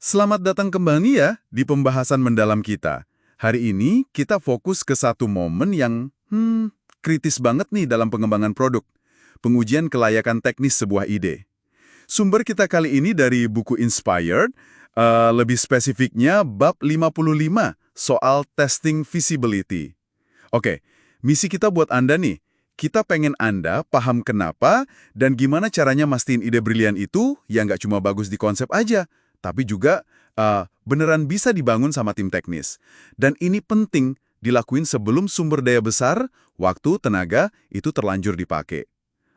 Selamat datang kembali ya di pembahasan mendalam kita. Hari ini kita fokus ke satu momen yang kritis banget nih dalam pengembangan produk. Pengujian kelayakan teknis sebuah ide. Sumber kita kali ini dari buku Inspired, lebih spesifiknya bab 55 soal testing feasibility. Oke, misi kita buat Anda nih. Kita pengen Anda paham kenapa dan gimana caranya mastiin ide brilian itu yang nggak cuma bagus di konsep aja, tapi juga beneran bisa dibangun sama tim teknis. Dan ini penting dilakuin sebelum sumber daya besar, waktu, tenaga itu terlanjur dipakai.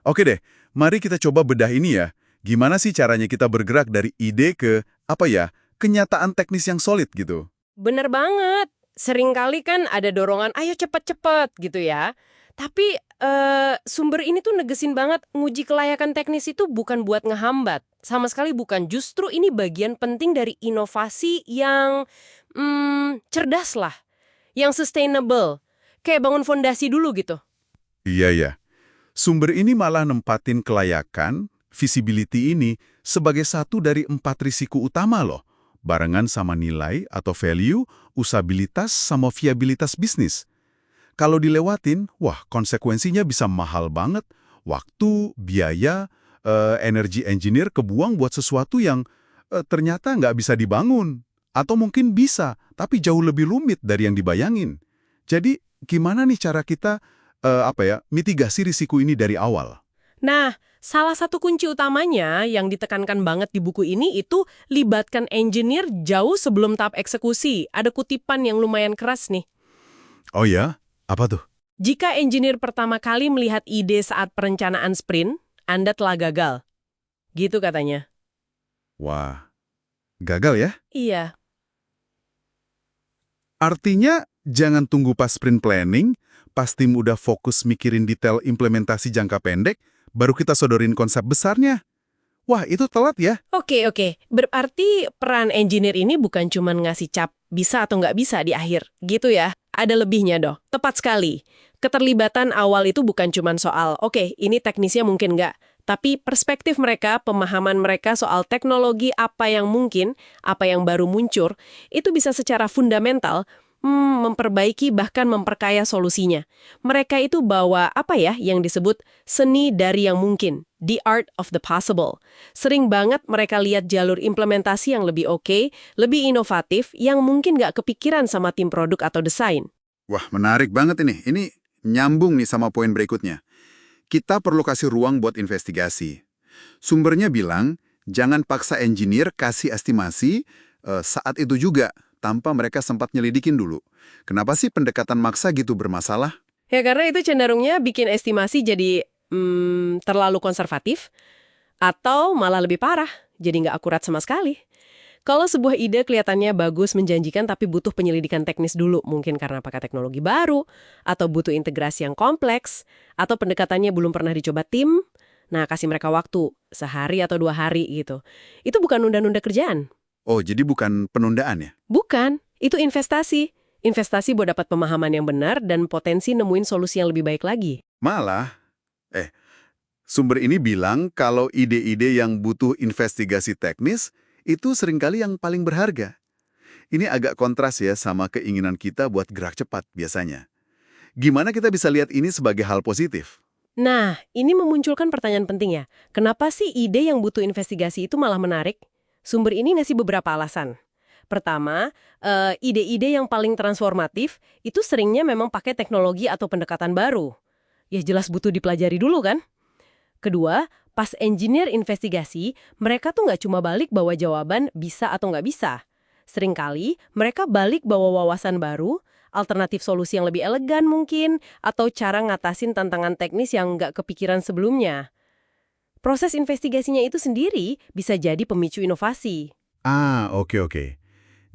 Oke deh, mari kita coba bedah ini ya. Gimana sih caranya kita bergerak dari ide ke, kenyataan teknis yang solid gitu? Bener banget. Seringkali kan ada dorongan, ayo cepet-cepet gitu ya. Tapi sumber ini tuh negesin banget, nguji kelayakan teknis itu bukan buat ngehambat. Sama sekali bukan. Justru ini bagian penting dari inovasi yang cerdas lah. Yang sustainable. Kayak bangun fondasi dulu gitu. Iya ya. Sumber ini malah nempatin kelayakan, visibility ini sebagai satu dari 4 risiko utama loh. Barengan sama nilai atau value, usabilitas sama viabilitas bisnis. Kalau dilewatin, konsekuensinya bisa mahal banget. Waktu, biaya, energi engineer kebuang buat sesuatu yang ternyata nggak bisa dibangun. Atau mungkin bisa, tapi jauh lebih rumit dari yang dibayangin. Jadi, gimana nih cara kita mitigasi risiko ini dari awal? Nah, salah satu kunci utamanya yang ditekankan banget di buku ini itu libatkan engineer jauh sebelum tahap eksekusi. Ada kutipan yang lumayan keras nih. Oh ya? Apa tuh? Jika engineer pertama kali melihat ide saat perencanaan sprint, Anda telah gagal. Gitu katanya. Wah, gagal ya? Iya. Artinya, jangan tunggu pas sprint planning, pas tim udah fokus mikirin detail implementasi jangka pendek, baru kita sodorin konsep besarnya. Wah, itu telat ya? Oke. Berarti peran engineer ini bukan cuma ngasih cap bisa atau nggak bisa di akhir. Gitu ya. Ada lebihnya dong. Tepat sekali. Keterlibatan awal itu bukan cuma soal, ini teknisnya mungkin nggak. Tapi perspektif mereka, pemahaman mereka soal teknologi apa yang mungkin, apa yang baru muncul, itu bisa secara fundamental memperbaiki bahkan memperkaya solusinya. Mereka itu bawa yang disebut seni dari yang mungkin, the art of the possible. Sering banget mereka lihat jalur implementasi yang lebih oke, lebih inovatif, yang mungkin nggak kepikiran sama tim produk atau desain. Wah, menarik banget ini. Ini nyambung nih sama poin berikutnya. Kita perlu kasih ruang buat investigasi. Sumbernya bilang, jangan paksa engineer kasih estimasi saat itu juga, tanpa mereka sempat nyelidikin dulu. Kenapa sih pendekatan maksa gitu bermasalah? Ya karena itu cenderungnya bikin estimasi jadi terlalu konservatif, atau malah lebih parah, jadi nggak akurat sama sekali. Kalau sebuah ide kelihatannya bagus, menjanjikan, tapi butuh penyelidikan teknis dulu, mungkin karena pakai teknologi baru, atau butuh integrasi yang kompleks, atau pendekatannya belum pernah dicoba tim, nah kasih mereka waktu, sehari atau 2 hari gitu. Itu bukan nunda-nunda kerjaan. Oh, jadi bukan penundaan ya? Bukan, itu investasi. Investasi buat dapat pemahaman yang benar dan potensi nemuin solusi yang lebih baik lagi. Malah, sumber ini bilang kalau ide-ide yang butuh investigasi teknis itu seringkali yang paling berharga. Ini agak kontras ya sama keinginan kita buat gerak cepat biasanya. Gimana kita bisa lihat ini sebagai hal positif? Nah, ini memunculkan pertanyaan penting ya. Kenapa sih ide yang butuh investigasi itu malah menarik? Sumber ini ngasih beberapa alasan. Pertama, ide-ide yang paling transformatif itu seringnya memang pakai teknologi atau pendekatan baru. Ya jelas butuh dipelajari dulu kan? Kedua, pas engineer investigasi, mereka tuh nggak cuma balik bawa jawaban bisa atau nggak bisa. Seringkali mereka balik bawa wawasan baru, alternatif solusi yang lebih elegan mungkin, atau cara ngatasin tantangan teknis yang nggak kepikiran sebelumnya. Proses investigasinya itu sendiri bisa jadi pemicu inovasi. Oke.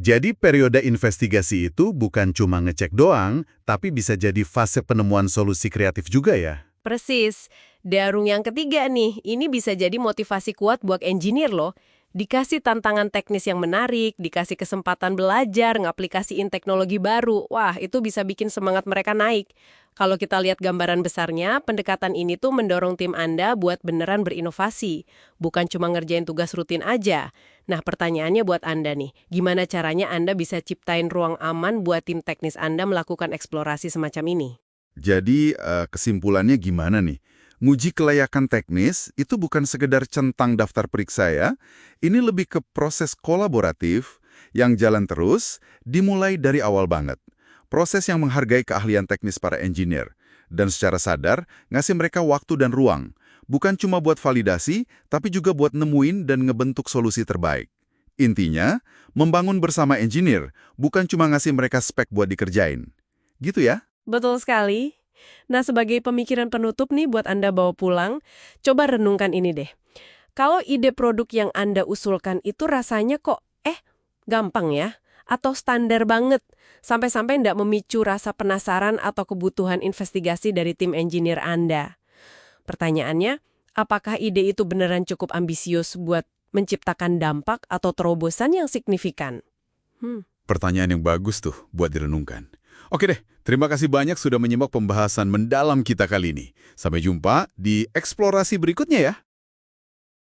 Jadi periode investigasi itu bukan cuma ngecek doang, tapi bisa jadi fase penemuan solusi kreatif juga ya? Persis. Darung yang ketiga nih, ini bisa jadi motivasi kuat buat engineer loh. Dikasih tantangan teknis yang menarik, dikasih kesempatan belajar, ngaplikasiin teknologi baru. Wah, itu bisa bikin semangat mereka naik. Kalau kita lihat gambaran besarnya, pendekatan ini tuh mendorong tim Anda buat beneran berinovasi. Bukan cuma ngerjain tugas rutin aja. Nah, pertanyaannya buat Anda nih, gimana caranya Anda bisa ciptain ruang aman buat tim teknis Anda melakukan eksplorasi semacam ini? Jadi, kesimpulannya gimana nih? Nguji kelayakan teknis itu bukan sekedar centang daftar periksa ya. Ini lebih ke proses kolaboratif yang jalan terus, dimulai dari awal banget. Proses yang menghargai keahlian teknis para engineer. Dan secara sadar, ngasih mereka waktu dan ruang. Bukan cuma buat validasi, tapi juga buat nemuin dan ngebentuk solusi terbaik. Intinya, membangun bersama engineer, bukan cuma ngasih mereka spek buat dikerjain. Gitu ya? Betul sekali. Nah, sebagai pemikiran penutup nih buat Anda bawa pulang, coba renungkan ini deh. Kalau ide produk yang Anda usulkan itu rasanya kok, gampang ya? Atau standar banget, sampai-sampai ndak memicu rasa penasaran atau kebutuhan investigasi dari tim engineer Anda. Pertanyaannya, apakah ide itu beneran cukup ambisius buat menciptakan dampak atau terobosan yang signifikan? Pertanyaan yang bagus tuh buat direnungkan. Oke deh, terima kasih banyak sudah menyimak pembahasan mendalam kita kali ini. Sampai jumpa di eksplorasi berikutnya ya.